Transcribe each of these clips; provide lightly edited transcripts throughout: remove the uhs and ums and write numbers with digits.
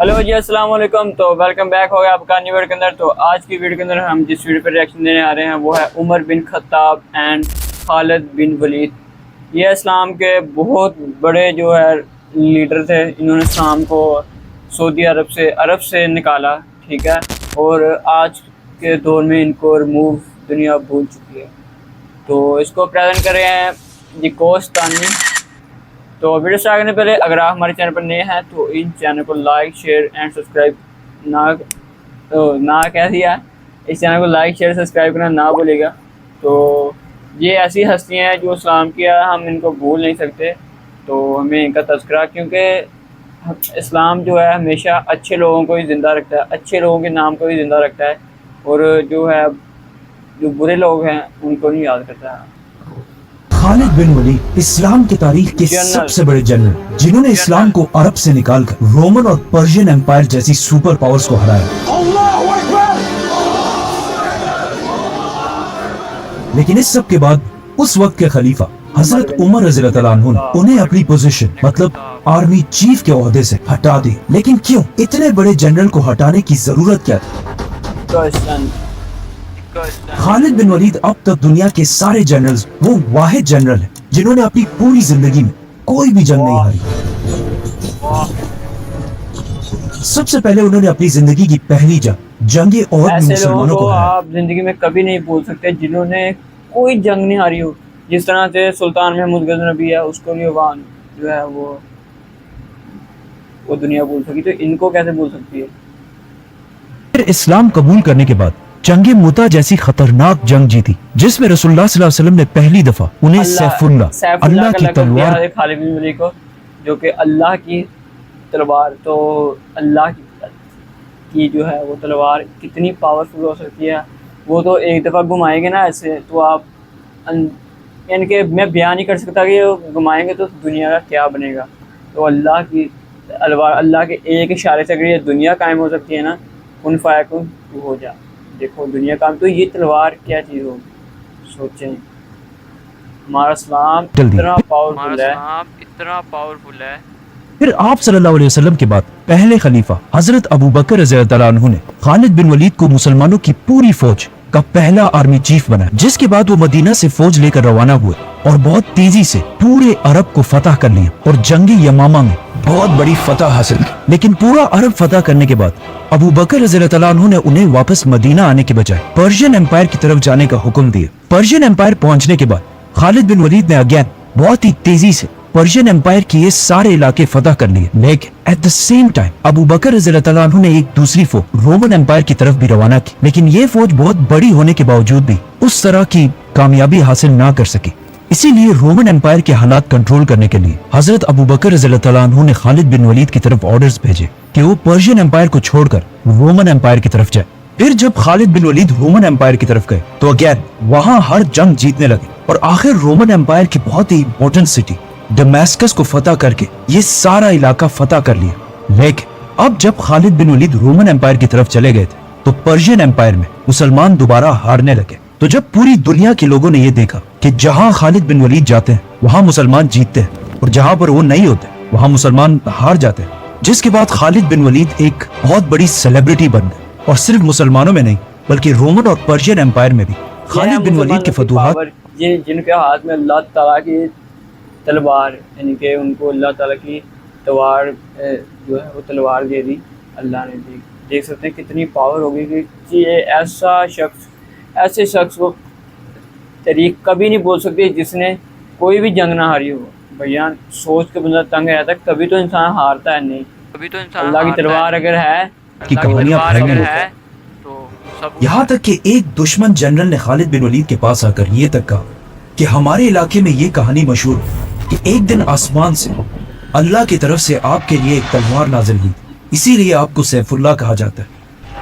Hello जी, अस्सलाम वालेकुम। तो वेलकम बैक हो गया आपका न्यू वीडियो के अंदर। तो आज की वीडियो के अंदर हम जिस वीडियो पर रिएक्शन देने आ रहे हैं वो है Umar bin Khattab and Khalid बिन वलीद। ये इस्लाम के बहुत बड़े जो है लीडर थे। इन्होंने इस्लाम को सऊदी अरब से निकाला, ठीक है। और आज के दौर में इनको रिमूव दुनिया भूल चुकी है। तो इसको प्रेजेंट कर रहे हैं दी कोस्तानी। तो वीडियो स्टार्ट करने पहले अगर आप हमारे चैनल पर नए हैं तो इन चैनल को लाइक शेयर एंड सब्सक्राइब ना कह दिया, इस चैनल को लाइक शेयर सब्सक्राइब करना ना भूलेगा। तो ये ऐसी हस्तियाँ हैं जो इस्लाम की है, हम इनको भूल नहीं सकते। तो हमें इनका तज़किरा, क्योंकि इस्लाम जो है हमेशा अच्छे लोगों को ही ज़िंदा रखता है, अच्छे लोगों के नाम को ही ज़िंदा रखता है, और जो बुरे लोग हैं उनको नहीं याद करता है। खालिद बिन वलीद इस्लाम की तारीख के सबसे बड़े जनरल, जिन्होंने इस्लाम को अरब से निकालकर रोमन और पर्शियन एम्पायर जैसी सुपर पावर्स को हराया। लेकिन इस सब के बाद उस वक्त के खलीफा हजरत उमर रज़ियल्लाहु अन्हु ने उन्हें अपनी पोजीशन मतलब आर्मी चीफ के ओहदे से हटा दी। लेकिन क्यों? इतने बड़े जनरल को हटाने की जरूरत क्या थी? खालिद बिन वलीद अब तक दुनिया के सारे जनरल्स वो वाहिद जनरल है जिन्होंने अपनी पूरी जिंदगी में कोई भी जंग नहीं हारी। सबसे पहले उन्होंने अपनी जिंदगी की पहली जंग और मुसलमानों को आप जिंदगी में कभी नहीं भूल सकते जिन्होंने कोई जंग नहीं हारी हो। जिस तरह से सुल्तान महमूद गजनबी है, उसको भी अवान जो है वो दुनिया भूल सकी, तो इनको कैसे भूल सकती है? फिर इस्लाम कबूल करने के बाद जंगे मुता जैसी खतरनाक जंग जीती, जिसमें रसूलुल्लाह सल्लल्लाहु अलैहि वसल्लम ने पहली दफा उन्हें सैफुल्लाह अल्लाह की तलवार खालिद बिन वलीद को, जो कि अल्लाह की तलवार, तो अल्लाह की जो है वो तलवार कितनी पावरफुल हो सकती है। वो तो एक दफ़ा घुमाएंगे ना ऐसे, तो आप यानी कि मैं बयान नहीं कर सकता कि घुमाएंगे तो दुनिया का क्या बनेगा। तो अल्लाह की तलवार, अल्लाह के एक इशारे से अगर ये दुनिया कायम हो सकती है ना, कुन फायकुन हो जा, देखो दुनिया काम। तो ये तलवार क्या चीज़ होगी, सोचें। हमारा इस्लाम इतना पावरफुल है। फिर आप सल्लल्लाहु अलैहि वसल्लम के बाद पहले खलीफा हजरत अबू बकर रज़ियल्लाहु अन्हु ने खालिद बिन वलीद को मुसलमानों की पूरी फौज का पहला आर्मी चीफ बनाया, जिसके बाद वो मदीना से फौज लेकर रवाना हुए और बहुत तेजी से पूरे अरब को फतह कर लिया और जंगी यमामा में बहुत बड़ी फतह हासिल की। लेकिन पूरा अरब फतह करने के बाद अबू बकर रज़ियल्लाहु अन्हु ने उन्हें वापस मदीना आने के बजाय पर्शियन एम्पायर की तरफ जाने का हुक्म दिया। पर्शियन एम्पायर पहुंचने के बाद खालिद बिन वलीद ने अगेन बहुत ही तेजी से पर्शियन एम्पायर के ये सारे इलाके फतह कर लिए। लेकिन at the same time Abu Bakr रज़ियल्लाहु अन्हु ने एक दूसरी फौज रोमन एम्पायर की तरफ भी रवाना की, लेकिन ये फौज बहुत बड़ी होने के बावजूद भी उस तरह की कामयाबी हासिल ना कर सकी। इसीलिए रोमन एम्पायर के हालात कंट्रोल करने के लिए हजरत अबू बकर रज़ियल्लाहु अन्हु ने खालिद बिन वलीद की तरफ ऑर्डर्स भेजे कि वो पर्शियन एम्पायर को छोड़कर रोमन एम्पायर की तरफ जाए। फिर जब खालिद बिन वलीद रोमन एम्पायर की तरफ गए तो अगेन वहां हर जंग जीतने लगे और आखिर रोमन एम्पायर की बहुत ही इंपॉर्टेंट सिटी दमास्कस को फतह करके ये सारा इलाका फतह कर लिया। लेकिन अब जब खालिद बिन वलीद रोमन एम्पायर की तरफ चले गए थे तो पर्शियन एम्पायर में मुसलमान दोबारा हारने लगे। तो जब पूरी दुनिया के लोगों ने ये देखा कि जहां खालिद बिन वलीद जाते हैं वहां मुसलमान जीतते हैं और जहां पर वो नहीं होते वहां मुसलमान हार जाते हैं, जिसके बाद खालिद बिन वलीद एक बहुत बड़ी सेलिब्रिटी बन गए और सिर्फ मुसलमानों में नहीं बल्कि रोमन और पर्शियन एम्पायर में भी खालिद बिन वलीद के फतूहात, जिनके हाथ में अल्लाह ताला की तलवार, यानी कि उनको अल्लाह ताला की तलवार जो है वो तलवार दे दी अल्लाह ने दी। देख सकते हैं कितनी पावर होगी कि ये ऐसे शख्स को तारीख कभी नहीं बोल सकती जिसने कोई भी जंग ना हारी हो। भैया सोच के बंदा तंग रहता है, कभी तो इंसान हारता है नहीं, कभी तो इंसान अल्लाह की तलवार अगर है की कहानियां फैलने तो सब। यहाँ तक कि एक दुश्मन जनरल ने खालिद बिन वलीद के पास आकर ये तक कहा कि हमारे इलाके में ये कहानी मशहूर है कि एक दिन आसमान से अल्लाह की तरफ से आपके लिए एक तलवार नाजिल हुई, इसीलिए आपको सैफुल्लाह कहा जाता है।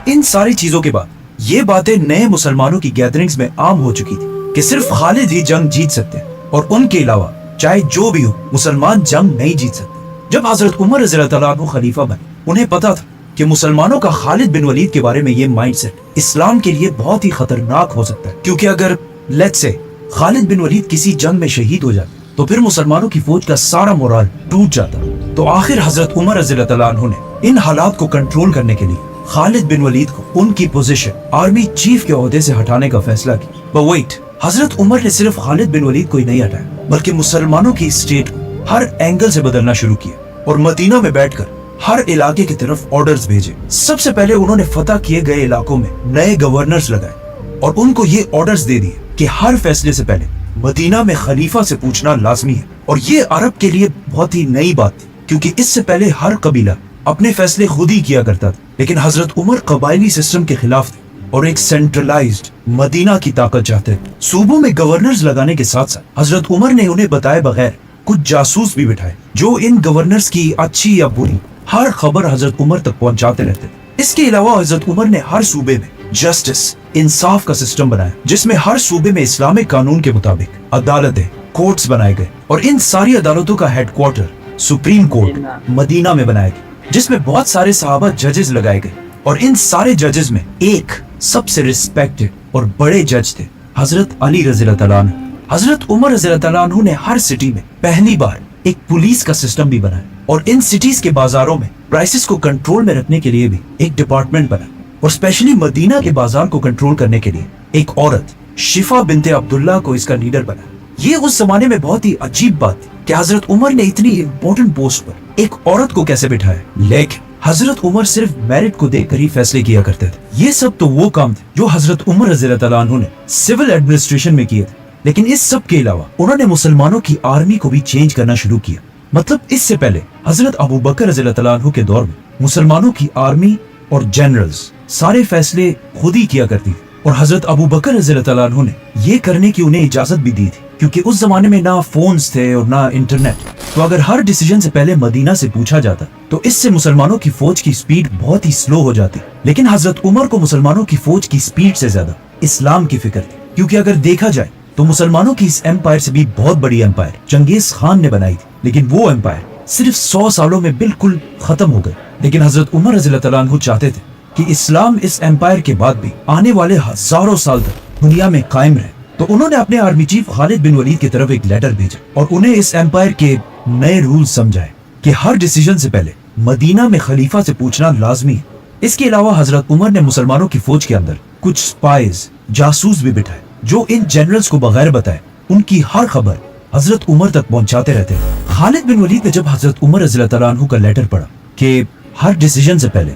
इन सारी चीजों के बाद ये बातें नए मुसलमानों की गैदरिंग्स में आम हो चुकी थी कि सिर्फ खालिद ही जंग जीत सकते हैं और उनके अलावा चाहे जो भी हो मुसलमान जंग नहीं जीत सकते। जब हजरत उमर रज़ियल्लाहु अन्हु खलीफा बने उन्हें पता था कि मुसलमानों का खालिद बिन वलीद के बारे में ये माइंडसेट इस्लाम के लिए बहुत ही खतरनाक हो सकता है, क्योंकि अगर लेट्स से खालिद बिन वलीद किसी जंग में शहीद हो जाते तो फिर मुसलमानों की फौज का सारा मोराल टूट जाता। तो आखिर हजरत उमर रज़ियल्लाहु अन्हु ने इन हालात को कंट्रोल करने के लिए खालिद बिन वलीद को उनकी पोजीशन आर्मी चीफ के ओहदे से हटाने का फैसला किया। But wait, हजरत उमर ने सिर्फ खालिद बिन वलीद को ही नहीं हटाया, बल्कि मुसलमानों की स्टेट को हर एंगल से बदलना शुरू किया और मदीना में बैठकर हर इलाके की तरफ ऑर्डर्स भेजे। सबसे पहले उन्होंने फतह किए गए इलाकों में नए गवर्नर्स लगाए और उनको ये ऑर्डर्स दे दिए कि हर फैसले से पहले मदीना में खलीफा से पूछना लाजमी है। और ये अरब के लिए बहुत ही नई बात थी, क्योंकि इससे पहले हर कबीला अपने फैसले खुद ही किया करता था। लेकिन हजरत उमर कबायली सिस्टम के खिलाफ थे और एक सेंट्रलाइज्ड मदीना की ताकत चाहते थे। सूबों में गवर्नर्स लगाने के साथ साथ हजरत उमर ने उन्हें बताए बगैर कुछ जासूस भी बिठाए, जो इन गवर्नर्स की अच्छी या बुरी हर खबर हजरत उमर तक पहुंचाते रहते थे। इसके अलावा हजरत उमर ने हर सूबे में जस्टिस, इंसाफ का सिस्टम बनाया, जिसमें हर सूबे में इस्लामिक कानून के मुताबिक अदालतें, कोर्ट्स बनाए गए और इन सारी अदालतों का हेडक्वार्टर सुप्रीम कोर्ट मदीना में बनाया गया, जिसमें बहुत सारे सहाबा जजेस लगाए गए। और इन सारे जजेस में एक सबसे रिस्पेक्टेड और बड़े जज थे, हजरत अली रज़ियल्लाहु तआला अन्हु। हजरत उमर रज़ियल्लाहु तआला अन्हु ने हर सिटी में पहली बार एक पुलिस का सिस्टम भी बनाया और इन सिटीज के बाजारों में प्राइसेस को कंट्रोल में रखने के लिए भी एक डिपार्टमेंट बना और स्पेशली मदीना के बाजार को कंट्रोल करने के लिए एक औरत शिफा बिनते अब्दुल्ला को इसका लीडर बना। ये उस जमाने में बहुत ही अजीब बात थी कि हजरत उमर ने इतनी इंपॉर्टेंट पोस्ट पर एक औरत को कैसे बिठाया। लेकिन हजरत उमर सिर्फ मेरिट को देखकर ही फैसले किया करते थे। ये सब तो वो काम थे जो हजरत उमर रज़ियल्लाहु तआला अन्हु ने सिविल एडमिनिस्ट्रेशन में किए थे। लेकिन इस सब के अलावा उन्होंने मुसलमानों की आर्मी को भी चेंज करना शुरू किया। मतलब इससे पहले हजरत अबू बकर रज़ियल्लाहु तआला अन्हु के दौर में मुसलमानों की आर्मी और जनरल्स सारे फैसले खुद ही किया करती थी और हजरत अबू बकर रज़ियल्लाहु तआला अन्हु ने ये करने की उन्हें इजाजत भी दी थी, क्योंकि उस जमाने में ना फोन्स थे और ना इंटरनेट। तो अगर हर डिसीजन से पहले मदीना से पूछा जाता तो इससे मुसलमानों की फौज की स्पीड बहुत ही स्लो हो जाती। लेकिन हजरत उमर को मुसलमानों की फौज की स्पीड से ज्यादा इस्लाम की फिक्र थी, क्योंकि अगर देखा जाए तो मुसलमानों की इस एम्पायर से भी बहुत बड़ी एम्पायर चंगेज खान ने बनाई थी, लेकिन वो एम्पायर सिर्फ 100 सालों में बिल्कुल खत्म हो गई। लेकिन हजरत उमर रज़ियल्लाहु तआला अन्हु चाहते थे कि इस्लाम इस एम्पायर के बाद भी आने वाले हजारों साल तक दुनिया में कायम रहे। तो उन्होंने अपने आर्मी चीफ खालिद बिन वलीद की तरफ एक लेटर भेजा और उन्हें इस एम्पायर के नए रूल्स समझाए कि हर डिसीजन से पहले मदीना में खलीफा से पूछना लाजमी है। इसके अलावा हजरत उमर ने मुसलमानों की फौज के अंदर कुछ स्पाइज, जासूस भी बिठाए, जो इन जनरल्स को बगैर बताए उनकी हर खबर हजरत उमर तक पहुंचाते रहते थे। खालिद बिन वलीद ने जब हजरत उमर रज़ियल्लाहु तआला अन्हु का लेटर पढ़ा कि हर डिसीजन से पहले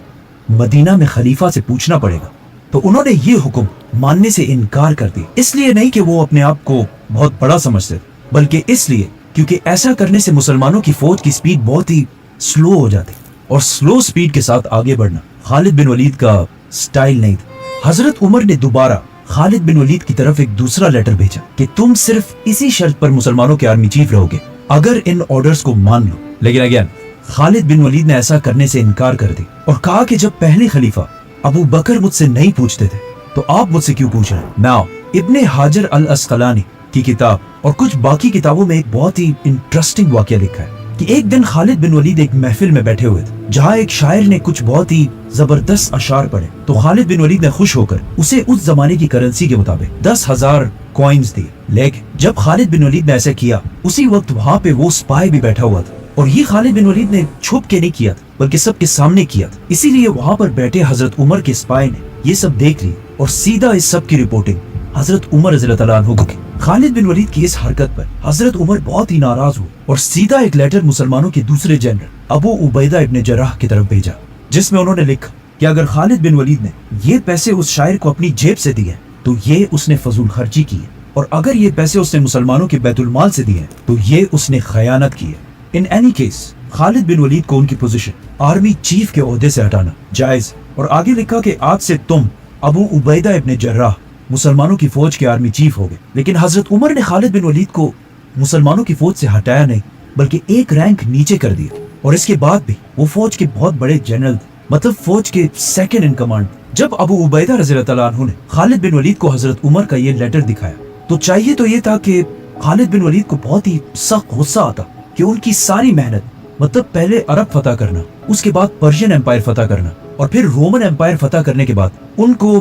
मदीना में खलीफा से पूछना पड़ेगा, तो उन्होंने ये हुक्म मानने से इनकार कर दिया। इसलिए नहीं कि वो अपने आप को बहुत बड़ा समझते थे, बल्कि इसलिए क्योंकि ऐसा करने से मुसलमानों की फौज की स्पीड बहुत ही स्लो हो जाती और स्लो स्पीड के साथ आगे बढ़ना खालिद बिन वलीद का स्टाइल नहीं था। हजरत उमर ने दोबारा खालिद बिन वलीद की तरफ एक दूसरा लेटर भेजा कि तुम सिर्फ इसी शर्त पर मुसलमानों के आर्मी चीफ रहोगे अगर इन ऑर्डर्स को मान लो। लेकिन अगेन खालिद बिन वलीद ने ऐसा करने से इनकार कर दी और कहा कि जब पहले खलीफा अबू बकर मुझसे नहीं पूछते थे तो आप मुझसे क्यों पूछ रहे हैं। नाउ इब्ने हाजर अल अस्कलानी की किताब और कुछ बाकी किताबों में एक बहुत ही इंटरेस्टिंग वाकया लिखा है कि एक दिन खालिद बिन वलीद एक महफिल में बैठे हुए थे जहाँ एक शायर ने कुछ बहुत ही जबरदस्त अशार पढ़े। तो खालिद बिन वलीद ने खुश होकर उसे उस जमाने की करेंसी के मुताबिक 10,000 कॉइन्स दिए। लेकिन जब खालिद बिन वलीद ने ऐसा किया उसी वक्त वहाँ पे वो स्पाई भी बैठा हुआ था और ये खालिद बिन वलीद ने छुप के नहीं किया था बल्कि सबके सामने किया था। इसीलिए वहाँ पर बैठे हजरत उमर के स्पाई ने ये सब देख ली और सीधा इस सब की रिपोर्टिंग हजरत उमर रज़ियल्लाहु तआला अन्हु को की। खालिद बिन वलीद की इस हरकत पर हजरत उमर बहुत ही नाराज हुए और सीधा एक लेटर मुसलमानों के दूसरे जनरल अबू उबैदा इब्ने जर्राह की तरफ भेजा, जिसमें उन्होंने लिखा कि अगर खालिद बिन वलीद ने ये पैसे उस शायर को अपनी जेब से दिए तो ये उसने फजूल खर्ची की है, और अगर ये पैसे उसने मुसलमानों के बैतुल माल से दिए तो ये उसने खयानत की है। इन एनी केस खालिद बिन वलीद को उनकी पोजीशन आर्मी चीफ के ओहदे से हटाना जायज। और आगे लिखा कि आज से तुम अबू उबैदा इब्ने जर्राह मुसलमानों की फौज के आर्मी चीफ हो गए। लेकिन हजरत उमर ने खालिद बिन वलीद को मुसलमानों की फौज से हटाया नहीं बल्कि एक रैंक नीचे कर दिया, और इसके बाद भी वो फौज के बहुत बड़े जनरल थे, मतलब फौज के सेकंड इन कमांड। जब अबू उबैदा रज़ियल्लाहु तआला अन्हु ने खालिद बिन वलीद को हजरत उमर का ये लेटर दिखाया तो चाहिए तो ये था कि खालिद बिन वलीद को बहुत ही सख्त गुस्सा आता कि उनकी सारी मेहनत, मतलब पहले अरब फतह करना, उसके बाद पर्शियन एम्पायर फतह करना और फिर रोमन एम्पायर फतह करने के बाद उनको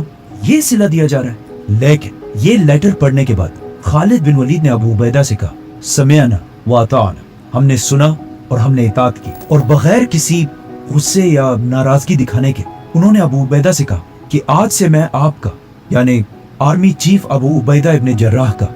ये सिला दिया जा रहा है। लेकिन ये लेटर पढ़ने के बाद खालिद बिन वलीद ने अबू उबैदा से कहा, समिअना व अताअना, हमने सुना और हमने इताअत की, और बगैर किसी गुस्से या नाराजगी दिखाने के उन्होंने अबू उबैदा से कहा कि आज से मैं आपका यानी आर्मी चीफ अबू उबैदा इब्न जर्राह का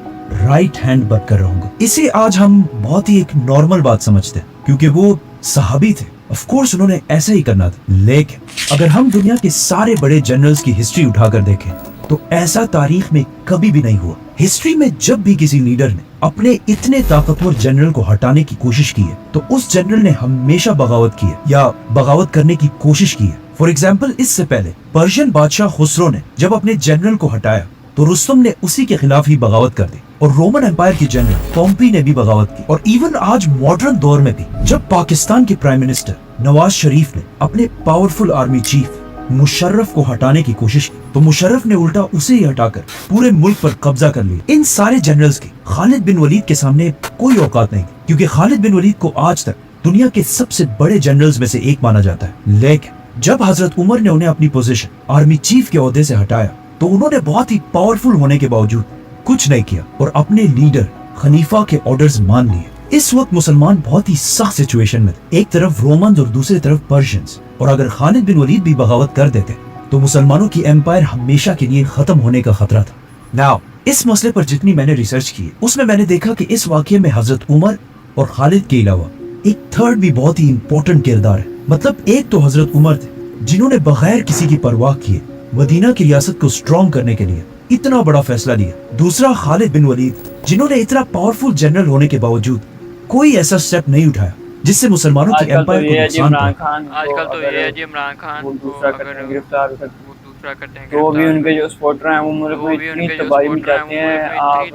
राइट हैंड बनकर रहूंगा। इसे आज हम बहुत ही एक नॉर्मल बात समझते हैं क्योंकि वो सहाबी थे, ऑफ कोर्स उन्होंने ऐसा ही करना था। लेकिन अगर हम दुनिया के सारे बड़े जनरल्स की हिस्ट्री उठाकर देखें तो ऐसा तारीख में कभी भी नहीं हुआ। हिस्ट्री में जब भी किसी लीडर ने अपने इतने ताकतवर जनरल को हटाने की कोशिश की है तो उस जनरल ने हमेशा बगावत की है या बगावत करने की कोशिश की है। फॉर एग्जाम्पल, इससे पहले पर्शियन बादशाह खुसरो ने जब अपने जनरल को हटाया तो रुस्तम ने उसी के खिलाफ ही बगावत कर दी और रोमन एम्पायर की जनरल पोम्पी ने भी बगावत की। और इवन आज मॉडर्न दौर में भी जब पाकिस्तान के प्राइम मिनिस्टर नवाज शरीफ ने अपने पावरफुल आर्मी चीफ मुशर्रफ को हटाने की कोशिश की तो मुशर्रफ ने उल्टा उसे ही हटाकर पूरे मुल्क पर कब्जा कर लिया। इन सारे जनरल्स की खालिद बिन वलीद के सामने कोई औकात नहीं थी क्योंकि खालिद बिन वलीद को आज तक दुनिया के सबसे बड़े जनरल्स में से एक माना जाता है। लेकिन जब हजरत उमर ने उन्हें अपनी पोजीशन आर्मी चीफ के ओहदे से हटाया तो उन्होंने बहुत ही पावरफुल होने के बावजूद कुछ नहीं किया और अपने लीडर खलीफा के ऑर्डर्स मान लिए। इस वक्त मुसलमान बहुत ही सख्त सिचुएशन में थे, एक तरफ रोमन्स और दूसरी तरफ पर्शियंस, और अगर खालिद बिन वलीद भी बगावत कर देते तो मुसलमानों की एम्पायर हमेशा के लिए खत्म होने का खतरा था। नाउ इस मसले पर जितनी मैंने रिसर्च की उसमें मैंने देखा कि इस वाकये में हजरत उमर और खालिद के अलावा एक थर्ड भी बहुत ही इंपॉर्टेंट किरदार है। मतलब एक तो हजरत उमर थे जिन्होंने बगैर किसी की परवाह किए मदीना की रियासत को स्ट्रॉन्ग करने के लिए इतना बड़ा फैसला लिया। दूसरा खालिद बिन वलीद जिन्होंने इतना पावरफुल जनरल होने के बावजूद कोई ऐसा स्टेप नहीं उठाया जिससे मुसलमानों की एम्पायर को नुकसान पहुंचा। आजकल तो ये है जी इमरान खान को अगर गिरफ्तार करते हैं तो भी उनके जो सपोर्टर हैं वो मुल्क में इतनी तबाही में जाते हैं। आप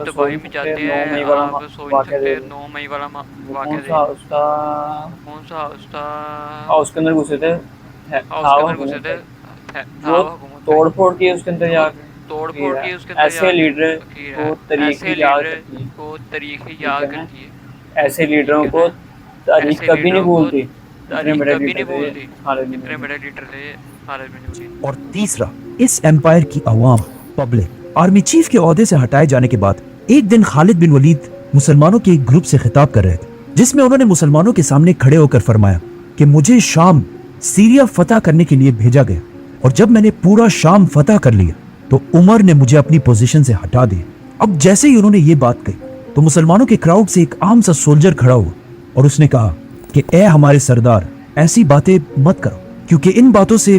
सोच सकते हैं 9 मई वाला वाक़या कौन सा उसके अंदर घुसे थे जो तोड़-फोड़ की उसके अंदर जाकर ऐसे लीडर को तारीख़ याद करती है। ऐसे लीडरों को तारीख कभी नहीं भूलती। इतने बड़े लीडर थे खालिद बिन वलीद। और तीसरा, इस एम्पायर की अवाम पब्लिक आर्मी चीफ के ओहदे से हटाए जाने के बाद एक दिन खालिद बिन वलीद मुसलमानों के एक ग्रुप से खिताब कर रहे थे जिसमें उन्होंने मुसलमानों के सामने खड़े होकर फरमाया कि मुझे शाम सीरिया फतह करने के लिए भेजा गया और जब मैंने पूरा शाम फतह कर लिया तो उमर ने मुझे अपनी पोजीशन से हटा दिया। अब जैसे ही उन्होंने ये बात कही तो मुसलमानों के क्राउड से एक आम सा सोल्जर खड़ा हुआ और उसने कहा कि ए हमारे सरदार, ऐसी बातें मत करो क्योंकि इन बातों से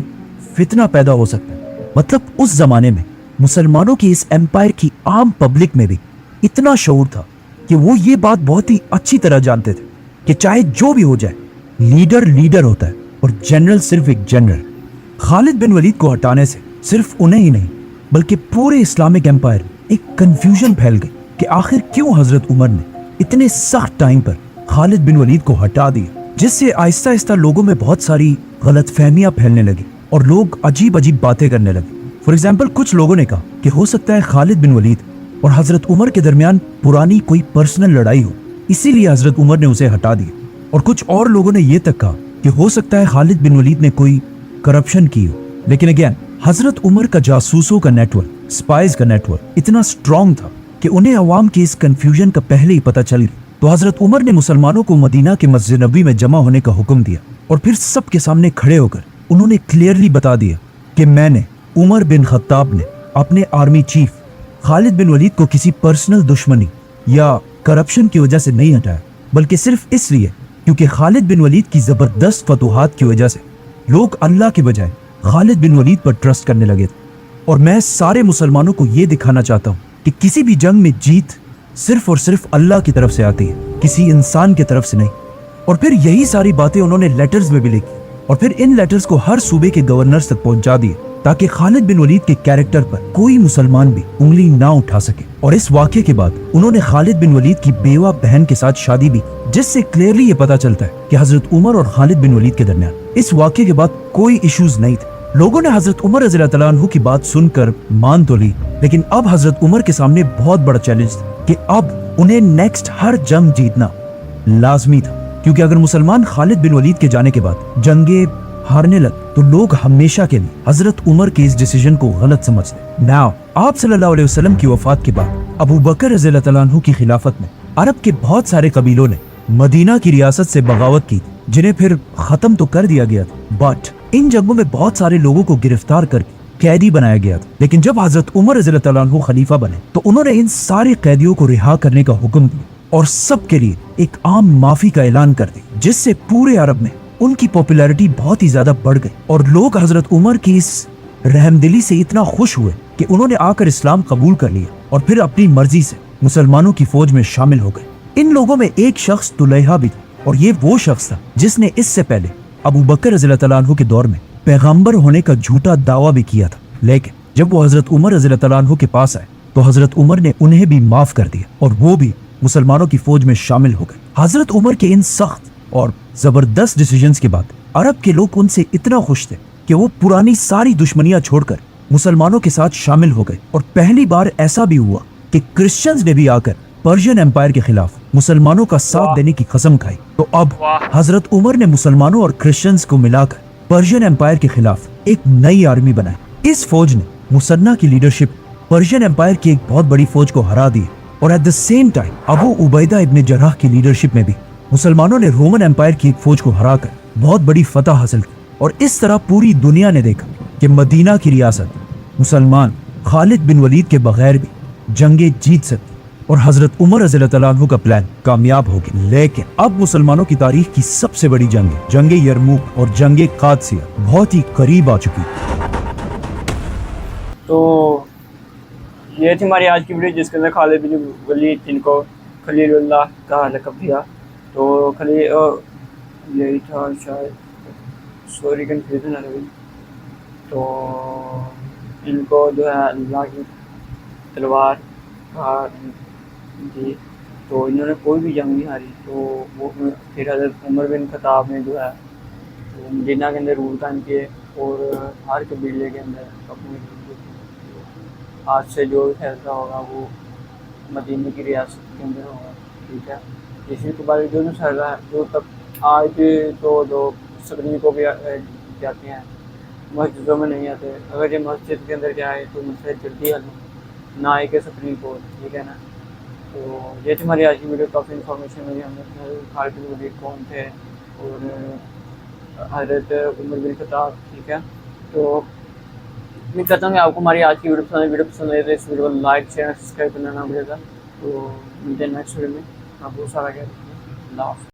फितना पैदा हो सकता है। मतलब उस जमाने में मुसलमानों की इस एम्पायर की आम पब्लिक में भी इतना शऊर था कि वो ये बात बहुत ही अच्छी तरह जानते थे कि चाहे जो भी हो जाए लीडर लीडर होता है और जनरल सिर्फ एक जनरल। खालिद बिन वलीद को हटाने से सिर्फ उन्हें ही नहीं बल्कि पूरे इस्लामिक एम्पायर एक कंफ्यूजन फैल गई कि आखिर क्यों हजरत उमर ने इतने सख्त टाइम पर खालिद बिन वलीद को हटा दिया, जिससे आहिस्ता आहिस्ता लोगों में बहुत सारी गलतफहमियां फैलने लगी और लोग अजीब अजीब बातें करने लगे। फॉर एग्जाम्पल, कुछ लोगों ने कहा कि हो सकता है खालिद बिन वलीद और हजरत उमर के दरमियान पुरानी कोई पर्सनल लड़ाई हो, इसीलिए हजरत उमर ने उसे हटा दिया। और कुछ और लोगों ने यह तक कहा कि हो सकता है खालिद बिन वलीद ने कोई करप्शन की हो। लेकिन अगेन, हजरत उमर का जासूसों का नेटवर्क, स्पाइज का नेटवर्क इतना स्ट्रॉन्ग था कि उन्हें अवाम की इस कंफ्यूजन का पहले ही पता चल गया। तो हजरत उमर ने मुसलमानों को मदीना के मस्जिद नबी में जमा होने का हुक्म दिया और फिर सबके सामने खड़े होकर उन्होंने क्लियरली बता दिया कि मैंने उमर बिन खत्ताब ने अपने आर्मी चीफ खालिद बिन वलीद को किसी पर्सनल दुश्मनी या करप्शन की वजह से नहीं हटाया, बल्कि सिर्फ इसलिए क्योंकि खालिद बिन वलीद की जबरदस्त फतूहात की वजह से लोग अल्लाह के बजाय खालिद बिन वलीद पर ट्रस्ट करने लगे थे। और मैं सारे मुसलमानों को ये दिखाना चाहता हूँ कि किसी भी जंग में जीत सिर्फ और सिर्फ अल्लाह की तरफ से आती है, किसी इंसान की तरफ से नहीं। और फिर यही सारी बातें उन्होंने लेटर्स में भी लिखी और फिर इन लेटर्स को हर सूबे के गवर्नर्स तक पहुंचा दिए ताकि खालिद बिन वलीद के कैरेक्टर पर कोई मुसलमान भी उंगली ना उठा सके। और इस वाक़े के बाद उन्होंने खालिद बिन वलीद की बेवा बहन के साथ शादी भी, जिससे क्लियरली ये पता चलता है कि हजरत उमर और खालिद बिन वलीद के दरमियान इस वाक़े के बाद कोई इश्यूज नहीं थे। लोगों ने हजरत उमर रज़ी अल्लाह तआला अन्हु की बात सुनकर मान तो ली, लेकिन अब हजरत उमर के सामने बहुत बड़ा चैलेंज था कि अब उन्हें नेक्स्ट हर जंग जीतना लाजमी था, क्योंकि अगर मुसलमान खालिद बिन वलीद के जाने के बाद जंगे हारने लगे तो लोग हमेशा के लिए हजरत उमर के इस डिसीजन को गलत समझते। नाउ आप सल्लल्लाहु अलैहि वसल्लम की वफात के बाद अबू बकर रज़ियल्लाहु तआला अन्हु की खिलाफत में अरब के बहुत सारे कबीलों ने मदीना की रियासत से बगावत की, जिन्हें फिर खत्म तो कर दिया गया था, बट इन जंगों में बहुत सारे लोगों को गिरफ्तार करके कैदी बनाया गया था। लेकिन जब हजरत उमर रज़ियल्लाहु तआला अन्हु खलीफा बने तो उन्होंने इन सारे कैदियों को रिहा करने का हुक्म दिया और सबके लिए एक आम माफी का ऐलान कर दिया, जिससे पूरे अरब में उनकी पॉपुलैरिटी बहुत ही ज्यादा बढ़ गई और लोग हजरत उमर की इस रहमदिली से इतना खुश हुए कि उन्होंने आकर इस्लाम कबूल कर लिया और फिर अपनी मर्जी से मुसलमानों की फौज में शामिल हो गए। इन लोगों में एक शख्स तुलैहा भी था और ये वो शख्स था जिसने इससे पहले अबू बकर रज़ियल्लाहु तआला अन्हु के दौर में पैगंबर होने का झूठा दावा भी किया था। लेकिन जब वो हजरत उमर रज़ियल्लाहु तआला अन्हु के पास आए तो हजरत उमर ने उन्हें भी माफ कर दिया और वो भी मुसलमानों की फौज में शामिल हो गए। हजरत उमर के इन सख्त और जबरदस्त डिसीजंस के बाद अरब के लोग उनसे इतना खुश थे कि वो पुरानी सारी दुश्मनियां छोड़कर मुसलमानों के साथ शामिल हो गए और पहली बार ऐसा भी हुआ कि क्रिश्चियंस ने भी आकर पर्शियन एम्पायर के खिलाफ मुसलमानों का साथ देने की कसम खाई। तो अब हजरत उमर ने मुसलमानों और क्रिश्चियंस को मिलाकर पर्शियन एम्पायर के खिलाफ एक नई आर्मी बनाई। इस फौज ने मुसन्ना की लीडरशिप पर्शियन एम्पायर की एक बहुत बड़ी फौज को हरा दी और eight the same time Abu Ubaida इब्न जर्राह की लीडरशिप में भी मुसलमानों ने रोमन एम्पायर की एक फौज को हराकर बहुत बड़ी फतह हासिल की। और इस तरह पूरी दुनिया ने देखा कि मदीना की रियासत मुसलमान खालिद बिन वलीद के बगैर भी जंगे जीत सकते और हजरत उमर रज़ियल्लाहु तआला अन्हु का प्लान कामयाब हो गया। लेकिन अब मुसलमानों की तारीख की सबसे बड़ी जंगे यरमुक और जंगे कादसिया बहुत ही करीब आ चुकी। तो ये थी हमारी आज की वीडियो जिसके अंदर खालिद बिन वलीद जिनको खलीलुल्लाह का लक़ब दिया, तो यही था शायद, सॉरी कन्फ्यूजन है अभी। तो इनको जो है अल्लाह की तलवार दी, तो इन्होंने कोई भी जंग नहीं हारी। तो वो फिर हज़रत उमर बिन खत्ताब ने जो है मदीना के अंदर रूल कायम किए और हर कबीले के अंदर अपनी आज से जो भी फैसला होगा वो मदीने की रियासत के अंदर होगा, ठीक है। इसी के बाद जो भी फैसला है जो तक आज तो लोग सुप्रीम को भी जाते हैं, मस्जिदों में नहीं आते। अगर ये मस्जिद के अंदर जाए तो मुझसे जल्दी हल ना आए के सुप्रीम कोर्ट, ठीक है ना। तो ये थी हमारी आज की वीडियो, काफ़ी इन्फॉर्मेशन मिली हमें खालिद बिन वलीद कौन थे और हज़रत उमर बिन खत्ताब, ठीक है। तो उम्मीद करता हूँ कि आपको हमारी आज की वीडियो पसंद आई तो इस वीडियो को लाइक शेयर सब्सक्राइब करना ना भूलिएगा। तो मिलते हैं नेक्स्ट वीडियो में। आप बहुत सारा क्या